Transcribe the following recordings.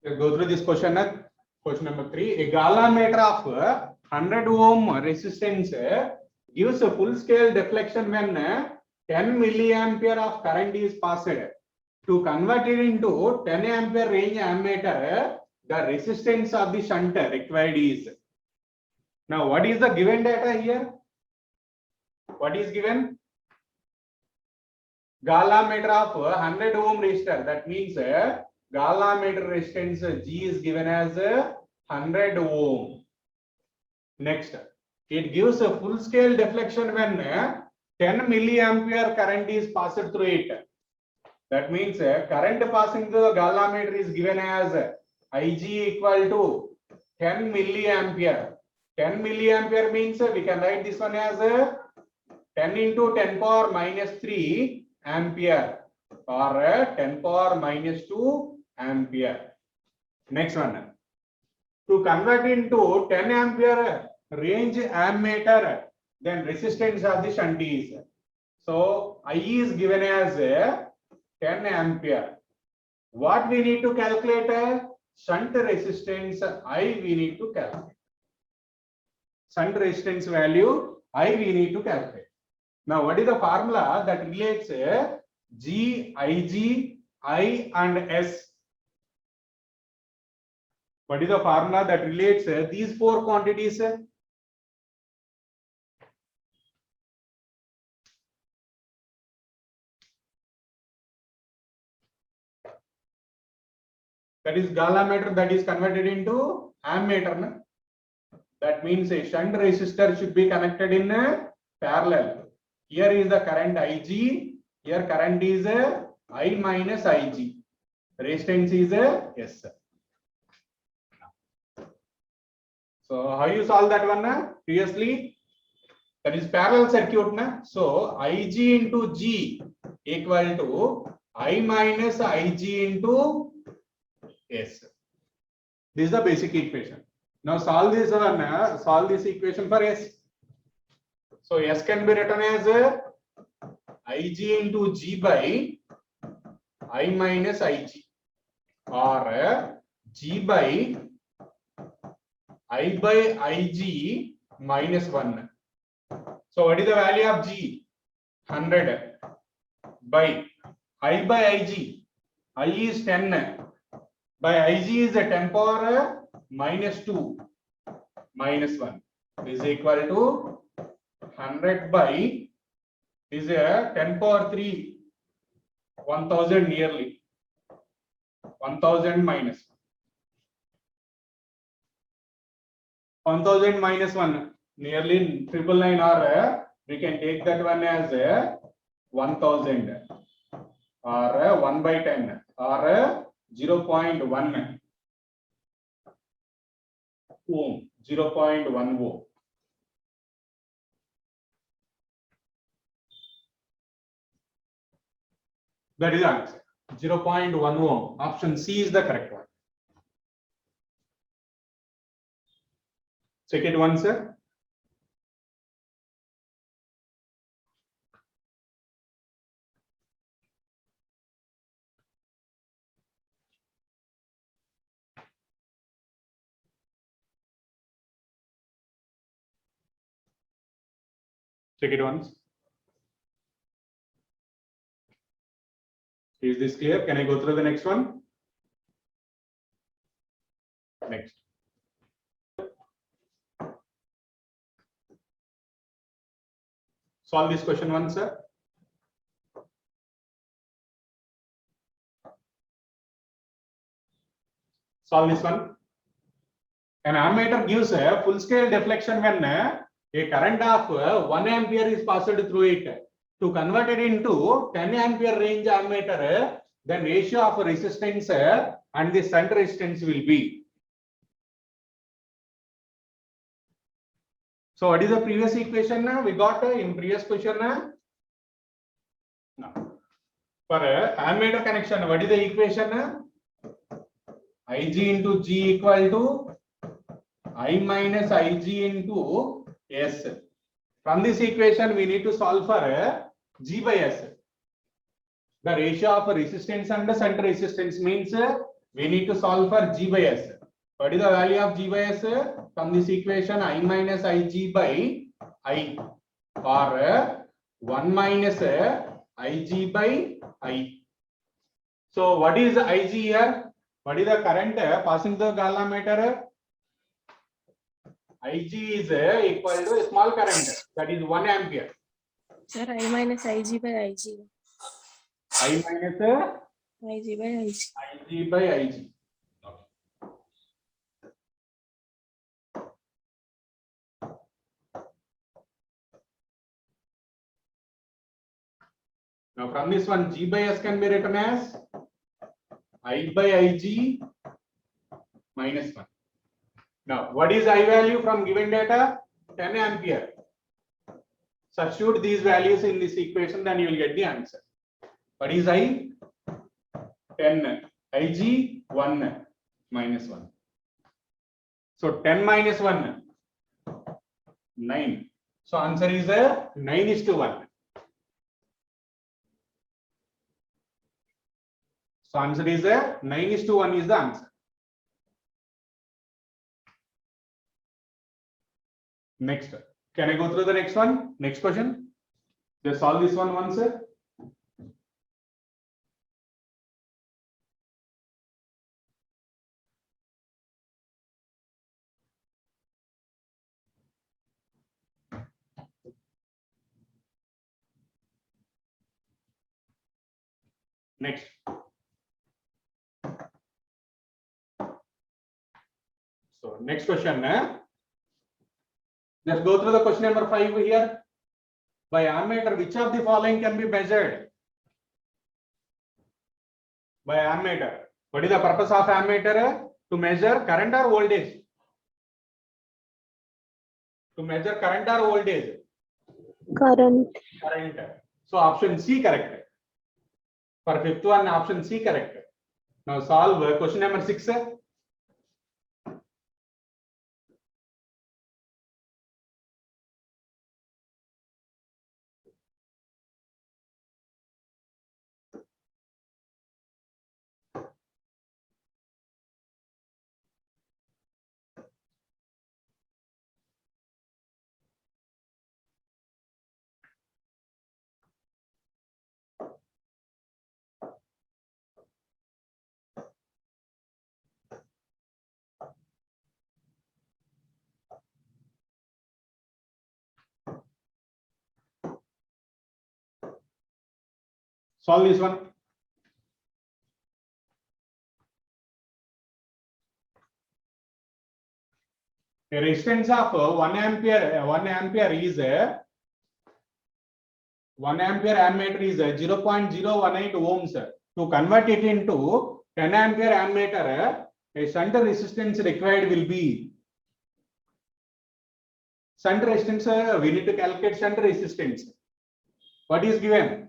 Let's go through this question. Question number 3. A Gala meter of 100 ohm resistance gives a full scale deflection when 10 milliampere of current is passed. To convert it into 10 ampere range ammeter, the resistance of the shunt required is. Now, what is the given data here? What is given? Gala meter of 100 ohm resistor. That means Gala meter resistance G is given as 100 ohm. Next, it gives a full scale deflection when 10 milliampere current is passed through it. That means current passing through the Gala meter is given as Ig equal to 10 milliampere. 10 milliampere means we can write this one as 10 into 10 power minus 3 ampere or 10 power minus 2 ampere. Next one. To convert into 10 ampere range ammeter, then resistance of the shunt is. So I is given as 10 ampere. What we need to calculate? Shunt resistance I we need to calculate. Shunt resistance value I we need to calculate. Now, what is the formula that relates G, Ig, I and S? What is the formula that relates these four quantities? That is Gala meter that is converted into ammeter. That means a shunt resistor should be connected in parallel. Here is the current Ig. Here current is I minus Ig. Resistance is S. So how you solve that one? Previously, that is parallel circuit. So Ig into G equal to I minus Ig into S. This is the basic equation. Now solve this one. Solve this equation for S. So S can be written as Ig into G by I minus Ig, or G by I by Ig minus 1. So what is the value of G? 100 by I by Ig. I is 10 by Ig is 10 power minus 2 minus 1 is equal to 100 by is 10 power 3 1000 nearly 1000 minus 1000 minus 1 nearly 999, or we can take that one as 1000 or 1 by 10 or 0.1 ohm, 0.1 ohm. That is the answer. 0.1 ohm. Option C is the correct one. Second one, sir. Second ones. Is this clear? Can I go through the next one? Next. Solve this question one, sir. Solve this one. An ammeter gives a full scale deflection when a current of 1 ampere is passed through it. To convert it into 10 ampere range ammeter, then ratio of resistance and the shunt resistance will be. So what is the previous equation we got in previous question? No. For ammeter connection, what is the equation? Ig into G equal to I minus Ig into S. From this equation, we need to solve for G by S. The ratio of resistance and the shunt resistance means we need to solve for G by S. What is the value of G by S? From this equation, I minus Ig by I, or 1 minus Ig by I. So what is Ig here? What is the current passing through the Gala meter? Ig is equal to a small current, that is 1 ampere. Sir, I minus Ig by Ig. I minus Ig by Ig. Ig by Ig. Now from this one, G by S can be written as I by Ig minus 1. Now what is I value from given data? 10 ampere. Substitute these values in this equation, then you will get the answer. What is I? 10. Ig 1 minus 1. So 10 minus 1, 9. So answer is 9:1. So answer is 9:1 is the answer. Next, can I go through the next one? Next question. Just solve this one once. Next. So next question. Let's go through the question number 5 here. By ammeter, which of the following can be measured? By ammeter. What is the purpose of ammeter? To measure current or voltage? To measure current or voltage? Current. Current. So option C correct. For fifth one, option C correct. Now solve question number 6. Solve this one. A resistance of 1 ampere is 1 ampere ammeter is 0.018 ohms. To convert it into 10 ampere ammeter, a shunt resistance required will be shunt resistance. We need to calculate shunt resistance. What is given?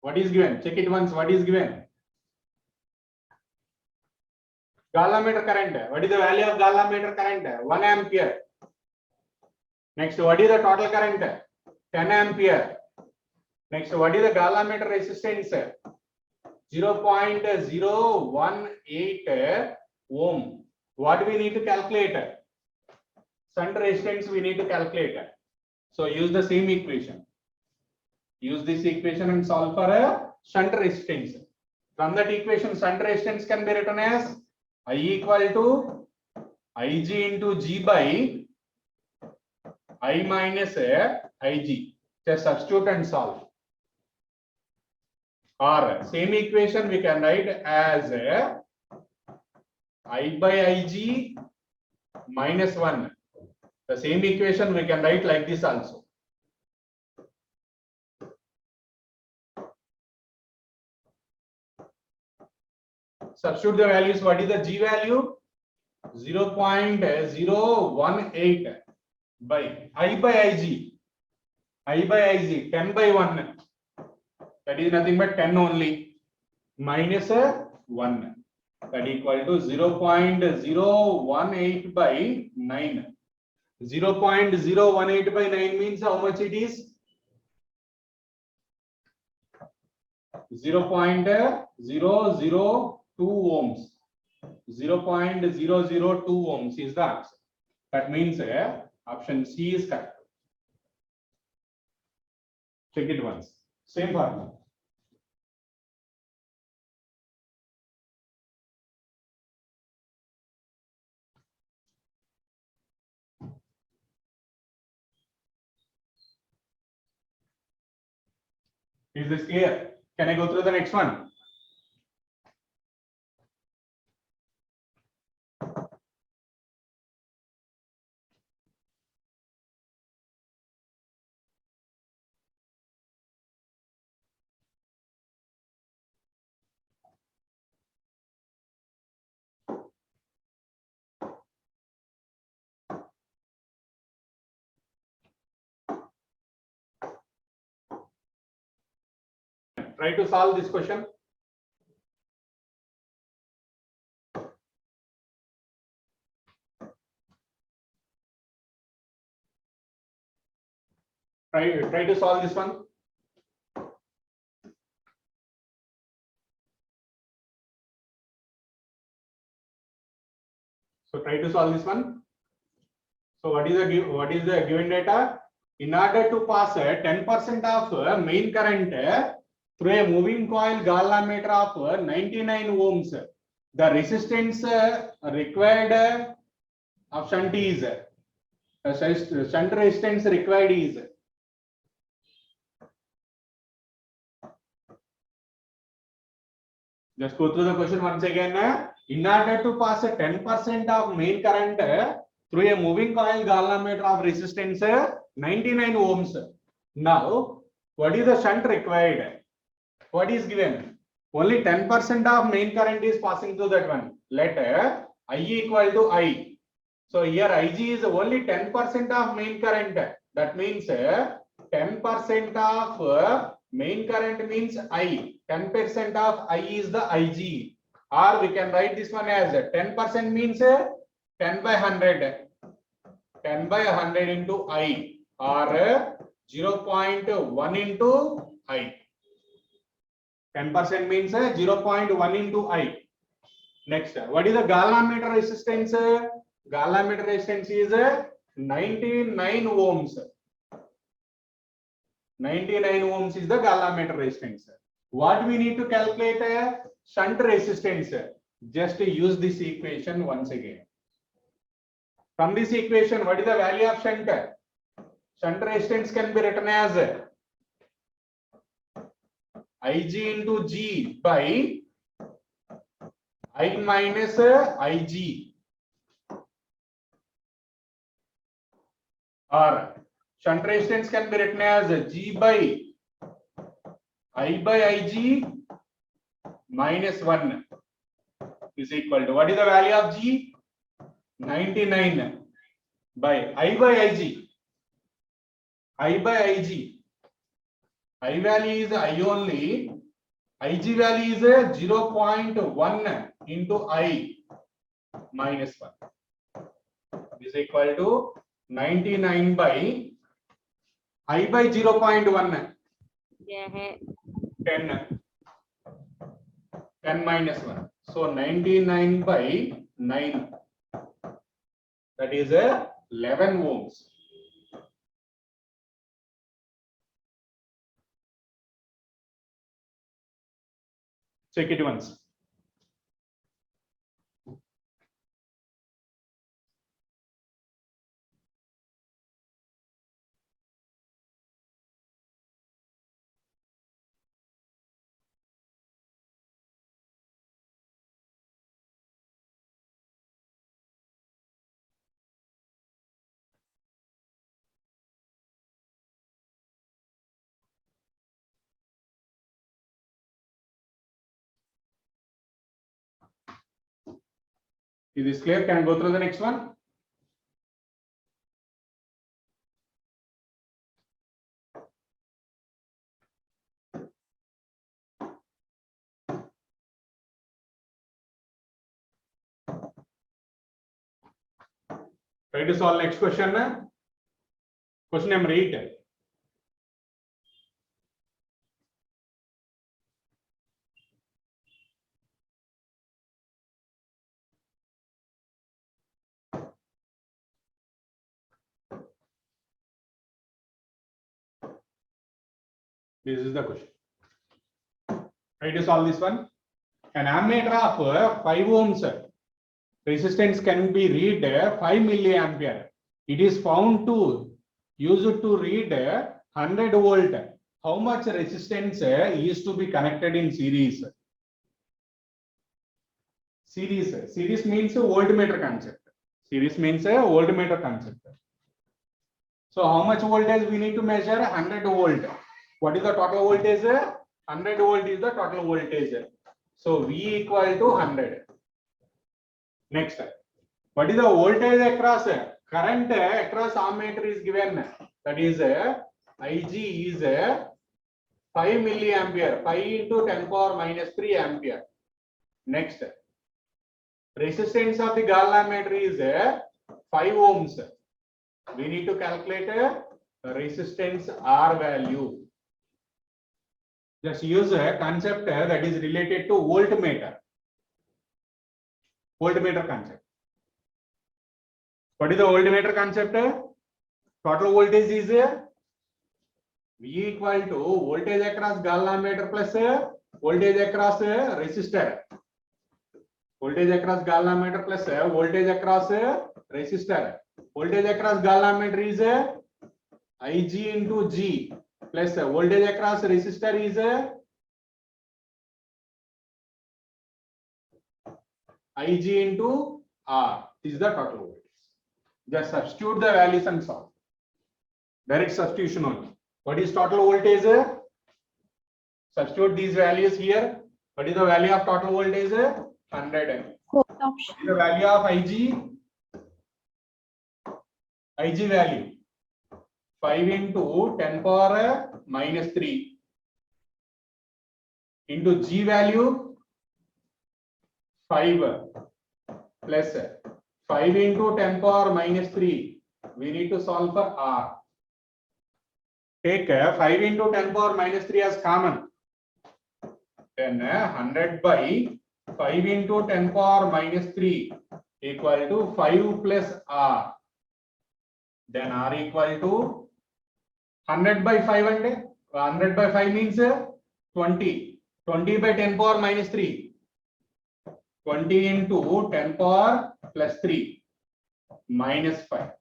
What is given? Check it once. What is given? Gala meter current. What is the value of Gala meter current? 1 ampere. Next, what is the total current? 10 ampere. Next, what is the Gala meter resistance? 0.018 ohm. What we need to calculate? Shunt resistance we need to calculate. So use the same equation. Use this equation and solve for a shunt resistance. From that equation, shunt resistance can be written as I equal to Ig into G by I minus Ig. Just substitute and solve. Or same equation we can write as I by Ig minus 1. The same equation we can write like this also. Substitute the values. What is the G value? 0.018 by I by Ig. I by Ig 10 by 1. That is nothing but 10 only. Minus 1. That equal to 0.018 by 9. 0.018 by 9 means how much it is? 0.002 ohms. 0.002 ohms is the answer. That means option C is correct. Check it once. Same formula. Is this clear? Can I go through the next one? Try to solve this question. Try to solve this one. So try to solve this one. So what is the given data? In order to pass 10% of main current through a moving coil gall ammeter of 99 ohms, the resistance required of shunt is shunt resistance required is just go through the question once again. In order to pass 10% of main current through a moving coil gall ammeter of resistance 99 ohms. Now, what is the shunt required? What is given? Only 10% of main current is passing through that one. Let I equal to I. So here Ig is only 10% of main current. That means 10% of main current means I. 10% of I is the Ig. Or we can write this one as 10% means 10 by 100. 10 by 100 into I or 0.1 into I. 10% means 0.1 into I. Next, what is the gall ammeter resistance? Gall ammeter resistance is 99 ohms. 99 ohms is the gall ammeter resistance. What we need to calculate? Shunt resistance. Just use this equation once again. From this equation, what is the value of shunt? Shunt resistance can be written as Ig into G by I minus Ig, or shunt resistance can be written as G by I by Ig minus 1 is equal to, what is the value of G? 99 by I by Ig. I by Ig. I value is I only. Ig value is 0.1 into I minus 1 is equal to 99 by I by 0.1. 10 minus 1. So 99 by 9. That is 11 ohms. Check it once. Is this clear? Can go through the next one. Try to solve next question. Question number 8. This is the question. Try to solve this one. An ammeter of 5 ohms resistance can be read 5 milliampere. It is found to use it to read 100 volt. How much resistance is to be connected in series? Series means voltmeter concept. Series means voltmeter concept. So how much voltage we need to measure? 100 volt. What is the total voltage? 100 volt is the total voltage. So V equal to 100. Next, what is the voltage across? Current across ammeter is given. That is Ig is 5 milliampere. 5 into 10 power minus 3 ampere. Next, resistance of the gall ammeter is 5 ohms. We need to calculate resistance R value. Just use a concept that is related to voltmeter. Voltmeter concept. What is the voltmeter concept? Total voltage is V equal to voltage across gall ammeter plus voltage across resistor. Voltage across gall ammeter plus voltage across resistor. Voltage across gall ammeter is Ig into G plus voltage across resistor is Ig into R. This is the total voltage. Just substitute the values and solve. Direct substitution only. What is total voltage? Substitute these values here. What is the value of total voltage? 100. Fourth What option. is the value of Ig? Ig value 5 into 10 power minus 3 into G value 5 plus 5 into 10 power minus 3. We need to solve for R. Take 5 into 10 power minus 3 as common. Then 100 by 5 into 10 power minus 3 equal to 5 plus R. Then R equal to 100 by 5 and 100 by 5 means 20. 20 by 10 power minus 3. 20 into 10 power plus 3 minus 5.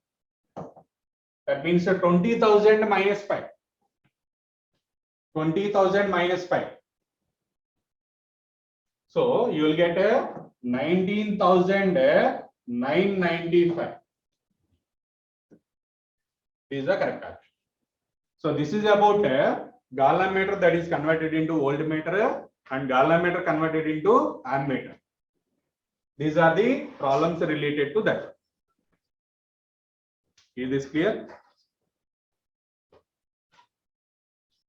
That means 20,000 minus 5. 20,000 minus 5. So you will get 19,995. This is the correct answer. So this is about gall ammeter that is converted into voltmeter and gall ammeter converted into ammeter. These are the problems related to that. Is this clear?